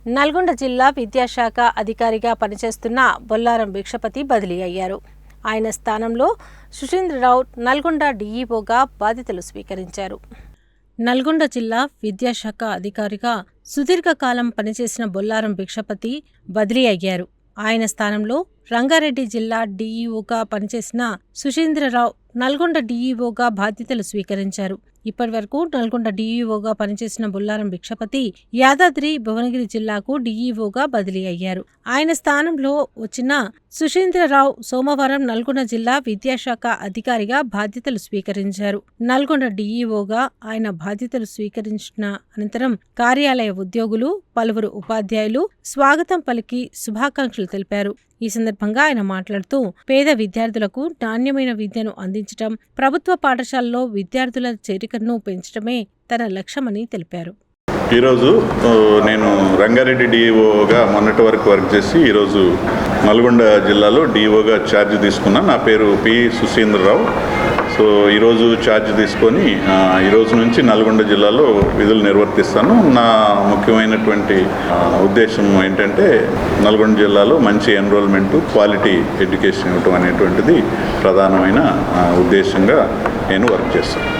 నల్గొండ జిల్లా విద్యాశాఖ అధికారిగా పనిచేస్తున్న బొల్లారం భిక్షపతి బదిలీ అయ్యారు. ఆయన స్థానంలో సుశీంద్రరావు నల్గొండ డీఈఓగా బాధ్యతలు స్వీకరించారు. నల్గొండ జిల్లా విద్యాశాఖ అధికారిగా సుదీర్ఘకాలం పనిచేసిన బొల్లారం భిక్షపతి బదిలీ అయ్యారు. ఆయన స్థానంలో రంగారెడ్డి జిల్లా డీఈఓగా పనిచేసిన సుశీంద్రరావు నల్గొండ డీఈఓగా బాధ్యతలు స్వీకరించారు. ఇప్పటివరకు నల్గొండ డీఈఓగా పనిచేసిన బొల్లారం భిక్షపతి యాదాద్రి భువనగిరి జిల్లాకు డీఈఓగా బదిలీ అయ్యారు. ఆయన స్థానంలో వచ్చిన సుశీంద్రరావు సోమవారం నల్గొండ జిల్లా విద్యాశాఖ అధికారిగా బాధ్యతలు స్వీకరించారు. నల్గొండ డీఈఓగా ఆయన బాధ్యతలు స్వీకరించిన అనంతరం కార్యాలయ ఉద్యోగులు, పలువురు ఉపాధ్యాయులు స్వాగతం పలికి శుభాకాంక్షలు తెలిపారు. ఈ సందర్భంగా ఆయన మాట్లాడుతూ పేద విద్యార్థులకు నాణ్యమైన విద్యను అందించడం, ప్రభుత్వ పాఠశాలలో విద్యార్థుల చేరికను పెంచడమే తన లక్ష్యమని తెలిపారు. ఈరోజు నేను రంగారెడ్డి డిఈఓగా మొన్నటి వరకు వర్క్ చేసి ఈరోజు నల్గొండ జిల్లాలో డిఈఓగా ఛార్జ్ తీసుకున్నా. నా పేరు పి సుశీంద్రరావు. సో ఈరోజు ఛార్జ్ తీసుకొని ఈరోజు నుంచి నల్గొండ జిల్లాలో విధులు నిర్వర్తిస్తాను. నా ముఖ్యమైనటువంటి ఉద్దేశం ఏంటంటే నల్గొండ జిల్లాలో మంచి ఎన్రోల్మెంటు, క్వాలిటీ ఎడ్యుకేషన్ ఇవ్వటం అనేటువంటిది ప్రధానమైన ఉద్దేశంగా నేను వర్క్ చేస్తాను.